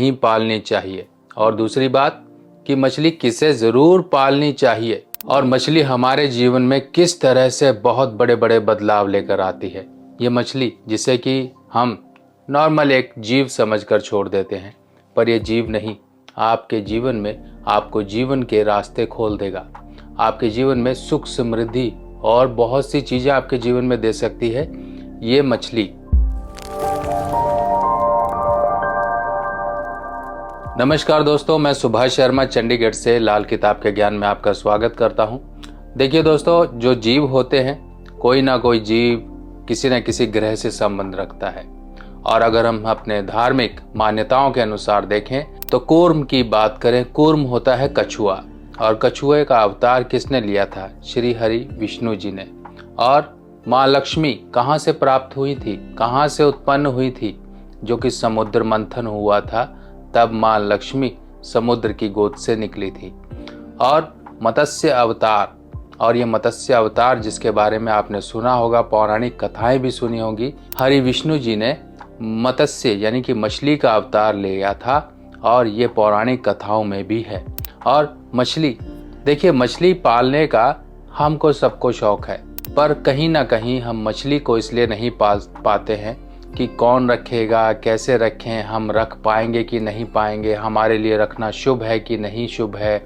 नहीं पालनी चाहिए, और दूसरी बात कि मछली किसे ज़रूर पालनी चाहिए, और मछली हमारे जीवन में किस तरह से बहुत बड़े बड़े बदलाव लेकर आती है। ये मछली जिसे कि हम नॉर्मल एक जीव समझकर छोड़ देते हैं, पर यह जीव नहीं, आपके जीवन में आपको जीवन के रास्ते खोल देगा। आपके जीवन में सुख समृद्धि और बहुत सी चीज़ें आपके जीवन में दे सकती है ये मछली। नमस्कार दोस्तों, मैं सुभाष शर्मा चंडीगढ़ से लाल किताब के ज्ञान में आपका स्वागत करता हूं। देखिए दोस्तों, जो जीव होते हैं, कोई ना कोई जीव किसी न किसी ग्रह से संबंध रखता है। और अगर हम अपने धार्मिक मान्यताओं के अनुसार देखें तो कूर्म की बात करें, कूर्म होता है कछुआ, और कछुए का अवतार किसने लिया था? श्री हरि विष्णु जी ने। और माँ लक्ष्मी कहाँ से प्राप्त हुई थी, कहाँ से उत्पन्न हुई थी? जो कि समुद्र मंथन हुआ था, तब माँ लक्ष्मी समुद्र की गोद से निकली थी। और मत्स्य अवतार, और ये मत्स्य अवतार जिसके बारे में आपने सुना होगा, पौराणिक कथाएं भी सुनी होगी, हरि विष्णु जी ने मत्स्य यानी कि मछली का अवतार लिया था, और ये पौराणिक कथाओं में भी है। और मछली, देखिए मछली पालने का हमको सबको शौक है, पर कहीं ना कहीं हम मछली को इसलिए नहीं पाल पाते हैं कि कौन रखेगा, कैसे रखें, हम रख पाएंगे कि नहीं पाएंगे, हमारे लिए रखना शुभ है कि नहीं शुभ है।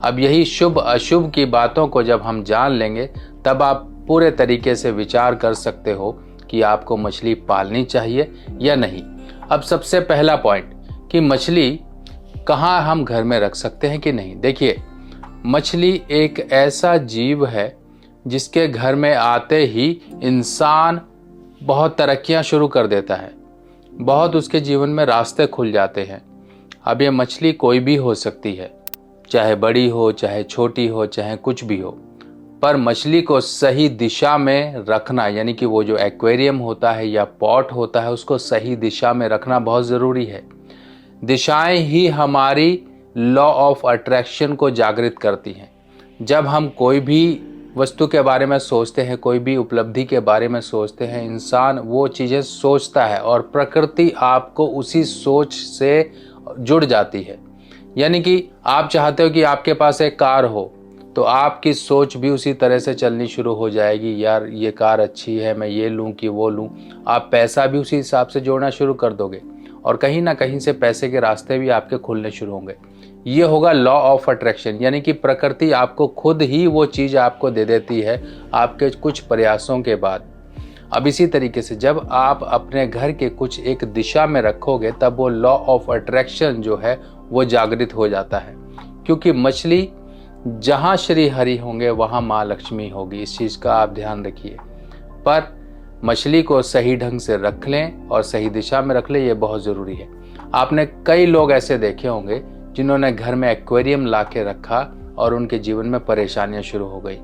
अब यही शुभ अशुभ की बातों को जब हम जान लेंगे, तब आप पूरे तरीके से विचार कर सकते हो कि आपको मछली पालनी चाहिए या नहीं। अब सबसे पहला पॉइंट कि मछली कहाँ हम घर में रख सकते हैं कि नहीं। देखिए, मछली एक ऐसा जीव है जिसके घर में आते ही इंसान बहुत तरक्कियां शुरू कर देता है, बहुत उसके जीवन में रास्ते खुल जाते हैं। अब ये मछली कोई भी हो सकती है, चाहे बड़ी हो, चाहे छोटी हो, चाहे कुछ भी हो, पर मछली को सही दिशा में रखना, यानी कि वो जो एक्वेरियम होता है या पॉट होता है, उसको सही दिशा में रखना बहुत ज़रूरी है। दिशाएं ही हमारी लॉ ऑफ अट्रैक्शन को जागृत करती हैं। जब हम कोई भी वस्तु के बारे में सोचते हैं, कोई भी उपलब्धि के बारे में सोचते हैं, इंसान वो चीज़ें सोचता है और प्रकृति आपको उसी सोच से जुड़ जाती है। यानी कि आप चाहते हो कि आपके पास एक कार हो, तो आपकी सोच भी उसी तरह से चलनी शुरू हो जाएगी, यार ये कार अच्छी है, मैं ये लूँ कि वो लूँ। आप पैसा भी उसी हिसाब से जोड़ना शुरू कर दोगे, और कहीं ना कहीं से पैसे के रास्ते भी आपके खुलने शुरू होंगे। ये होगा लॉ ऑफ अट्रैक्शन, यानी कि प्रकृति आपको खुद ही वो चीज़ आपको दे देती है आपके कुछ प्रयासों के बाद। अब इसी तरीके से जब आप अपने घर के कुछ एक दिशा में रखोगे, तब वो लॉ ऑफ अट्रैक्शन जो है वो जागृत हो जाता है। क्योंकि मछली जहाँ श्री हरि होंगे वहाँ माँ लक्ष्मी होगी, इस चीज़ का आप ध्यान रखिए। पर मछली को सही ढंग से रख लें और सही दिशा में रख लें, ये बहुत ज़रूरी है। आपने कई लोग ऐसे देखे होंगे जिन्होंने घर में एक्वेरियम ला के रखा और उनके जीवन में परेशानियां शुरू हो गई।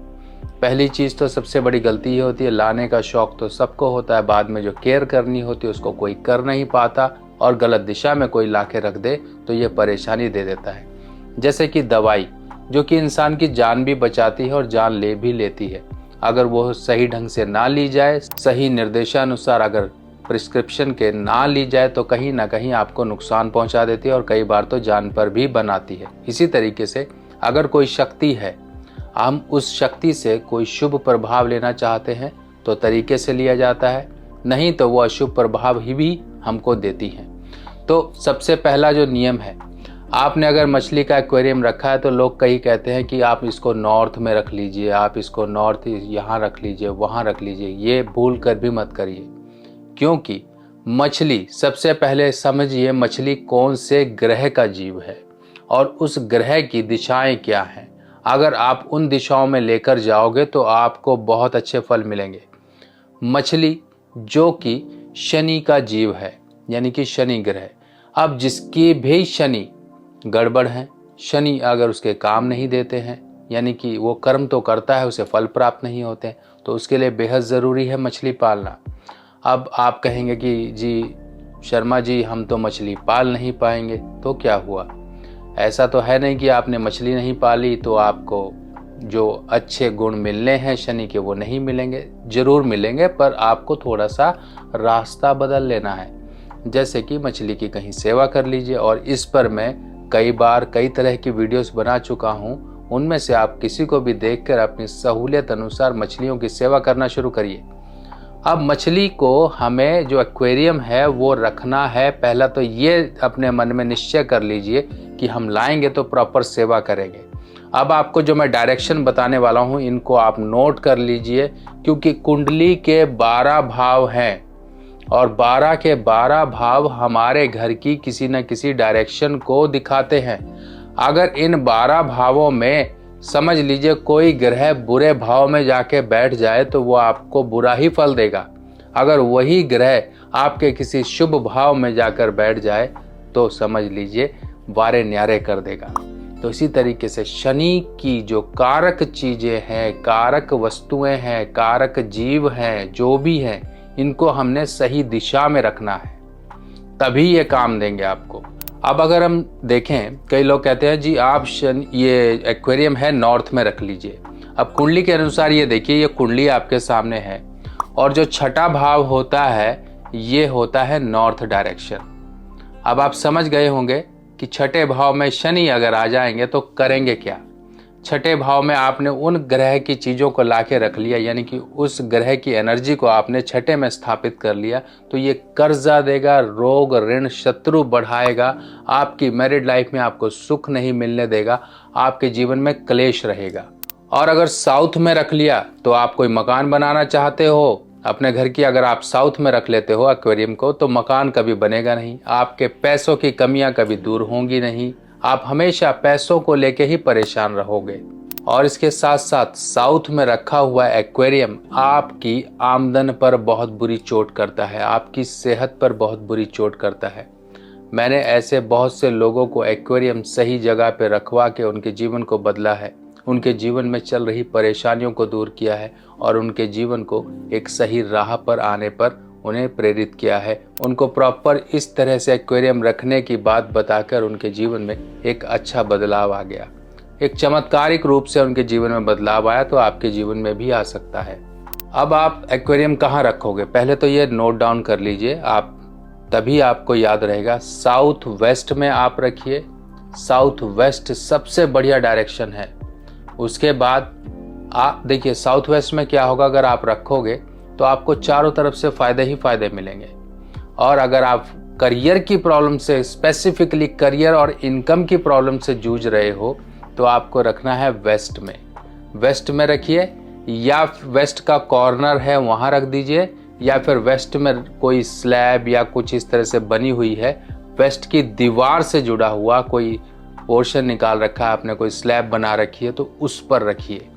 पहली चीज़ तो सबसे बड़ी गलती ये होती है, लाने का शौक तो सबको होता है, बाद में जो केयर करनी होती है उसको कोई कर नहीं पाता, और गलत दिशा में कोई ला के रख दे तो ये परेशानी दे देता है। जैसे कि दवाई, जो कि इंसान की जान भी बचाती है और जान ले भी लेती है, अगर वो सही ढंग से ना ली जाए, सही निर्देशानुसार अगर प्रिस्क्रिप्शन के ना ली जाए, तो कहीं ना कहीं आपको नुकसान पहुंचा देती है और कई बार तो जान पर भी बनाती है। इसी तरीके से अगर कोई शक्ति है, हम उस शक्ति से कोई शुभ प्रभाव लेना चाहते हैं तो तरीके से लिया जाता है, नहीं तो वो अशुभ प्रभाव ही भी हमको देती है। तो सबसे पहला जो नियम है, आपने अगर मछली का एक्वेरियम रखा है तो लोग कई कहते हैं कि आप इसको नॉर्थ में रख लीजिए, आप इसको नॉर्थ यहाँ रख लीजिए, वहाँ रख लीजिए। ये भूल कर भी मत करिए, क्योंकि मछली, सबसे पहले समझिए मछली कौन से ग्रह का जीव है और उस ग्रह की दिशाएं क्या हैं। अगर आप उन दिशाओं में लेकर जाओगे तो आपको बहुत अच्छे फल मिलेंगे। मछली जो कि शनि का जीव है, यानी कि शनि ग्रह। अब जिसकी भी शनि गड़बड़ है, शनि अगर उसके काम नहीं देते हैं, यानी कि वो कर्म तो करता है, उसे फल प्राप्त नहीं होते हैं, तो उसके लिए बेहद ज़रूरी है मछली पालना। अब आप कहेंगे कि जी शर्मा जी, हम तो मछली पाल नहीं पाएंगे, तो क्या हुआ? ऐसा तो है नहीं कि आपने मछली नहीं पाली तो आपको जो अच्छे गुण मिलने हैं शनि के वो नहीं मिलेंगे। जरूर मिलेंगे, पर आपको थोड़ा सा रास्ता बदल लेना है। जैसे कि मछली की कहीं सेवा कर लीजिए। और इस पर मैं कई बार कई तरह की वीडियोस बना चुका हूँ, उनमें से आप किसी को भी देखकर अपनी सहूलियत अनुसार मछलियों की सेवा करना शुरू करिए। अब मछली को हमें जो एक्वेरियम है वो रखना है। पहला तो ये अपने मन में निश्चय कर लीजिए कि हम लाएंगे तो प्रॉपर सेवा करेंगे। अब आपको जो मैं डायरेक्शन बताने वाला हूँ इनको आप नोट कर लीजिए, क्योंकि कुंडली के 12 भाव हैं और 12 के 12 भाव हमारे घर की किसी न किसी डायरेक्शन को दिखाते हैं। अगर इन 12 भावों में समझ लीजिए कोई ग्रह बुरे भाव में जाके बैठ जाए तो वो आपको बुरा ही फल देगा। अगर वही ग्रह आपके किसी शुभ भाव में जाकर बैठ जाए तो समझ लीजिए वारे न्यारे कर देगा। तो इसी तरीके से शनि की जो कारक चीजें हैं, कारक वस्तुएं हैं, कारक जीव हैं, जो भी हैं, इनको हमने सही दिशा में रखना है, तभी ये काम देंगे आपको। अब अगर हम देखें, कई लोग कहते हैं जी आप ये एक्वेरियम है नॉर्थ में रख लीजिए। अब कुंडली के अनुसार ये देखिए, ये कुंडली आपके सामने है और जो छठा भाव होता है ये होता है नॉर्थ डायरेक्शन। अब आप समझ गए होंगे कि छठे भाव में शनि अगर आ जाएंगे तो करेंगे क्या। छठे भाव में आपने उन ग्रह की चीज़ों को लाके रख लिया, यानी कि उस ग्रह की एनर्जी को आपने छठे में स्थापित कर लिया, तो ये कर्जा देगा, रोग ऋण शत्रु बढ़ाएगा, आपकी मैरिड लाइफ में आपको सुख नहीं मिलने देगा, आपके जीवन में क्लेश रहेगा। और अगर साउथ में रख लिया तो आप कोई मकान बनाना चाहते हो अपने घर की, अगर आप साउथ में रख लेते हो एक्वेरियम को तो मकान कभी बनेगा नहीं, आपके पैसों की कमियां कभी दूर होंगी नहीं, आप हमेशा पैसों को लेके ही परेशान रहोगे। और इसके साथ साथ साउथ में रखा हुआ एक्वेरियम आपकी आमदन पर बहुत बुरी चोट करता है, आपकी सेहत पर बहुत बुरी चोट करता है। मैंने ऐसे बहुत से लोगों को एक्वेरियम सही जगह पे रखवा के उनके जीवन को बदला है, उनके जीवन में चल रही परेशानियों को दूर किया है और उनके जीवन को एक सही राह पर आने पर उन्हें प्रेरित किया है। उनको प्रॉपर इस तरह से एक्वेरियम रखने की बात बताकर उनके जीवन में एक अच्छा बदलाव आ गया, एक चमत्कारिक रूप से उनके जीवन में बदलाव आया, तो आपके जीवन में भी आ सकता है। अब आप एक्वेरियम कहाँ रखोगे, पहले तो ये नोट डाउन कर लीजिए आप, तभी आपको याद रहेगा। साउथ वेस्ट में आप रखिए, साउथ वेस्ट सबसे बढ़िया डायरेक्शन है। उसके बाद आप देखिए साउथ वेस्ट में क्या होगा, अगर आप रखोगे तो आपको चारों तरफ से फायदे ही फायदे मिलेंगे। और अगर आप करियर की प्रॉब्लम से, स्पेसिफिकली करियर और इनकम की प्रॉब्लम से जूझ रहे हो तो आपको रखना है वेस्ट में। वेस्ट में रखिए, या वेस्ट का कॉर्नर है वहाँ रख दीजिए, या फिर वेस्ट में कोई स्लैब या कुछ इस तरह से बनी हुई है, वेस्ट की दीवार से जुड़ा हुआ कोई पोर्शन निकाल रखा है आपने, कोई स्लैब बना रखी है, तो उस पर रखिए।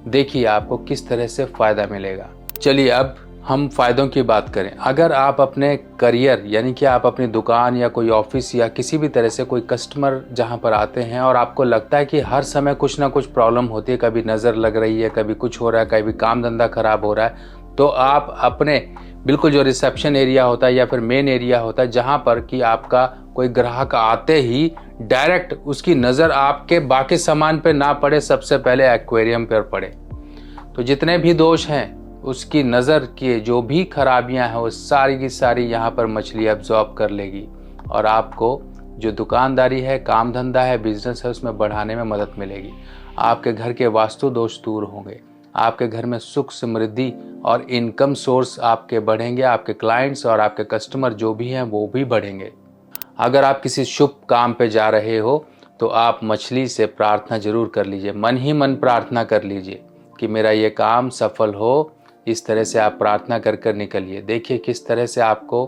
देखिए आपको किस तरह से फ़ायदा मिलेगा। चलिए अब हम फ़ायदों की बात करें। अगर आप अपने करियर, यानी कि आप अपनी दुकान या कोई ऑफिस या किसी भी तरह से कोई कस्टमर जहां पर आते हैं और आपको लगता है कि हर समय कुछ ना कुछ प्रॉब्लम होती है, कभी नज़र लग रही है, कभी कुछ हो रहा है, कभी काम धंधा खराब हो रहा है, तो आप अपने बिल्कुल जो रिसेप्शन एरिया होता है या फिर मेन एरिया होता है जहाँ पर कि आपका कोई ग्राहक आते ही डायरेक्ट उसकी नज़र आपके बाकी सामान पे ना पड़े, सबसे पहले एक्वेरियम पर पड़े, तो जितने भी दोष हैं उसकी नज़र की जो भी खराबियां हैं वो सारी की सारी यहाँ पर मछली एब्जॉर्ब कर लेगी और आपको जो दुकानदारी है, काम धंधा है, बिजनेस है, उसमें बढ़ाने में मदद मिलेगी। आपके घर के वास्तु दोष दूर होंगे, आपके घर में सुख समृद्धि और इनकम सोर्स आपके बढ़ेंगे, आपके क्लाइंट्स और आपके कस्टमर जो भी हैं वो भी बढ़ेंगे। अगर आप किसी शुभ काम पे जा रहे हो तो आप मछली से प्रार्थना जरूर कर लीजिए, मन ही मन प्रार्थना कर लीजिए कि मेरा ये काम सफल हो। इस तरह से आप प्रार्थना कर कर निकलिए। देखिए किस तरह से आपको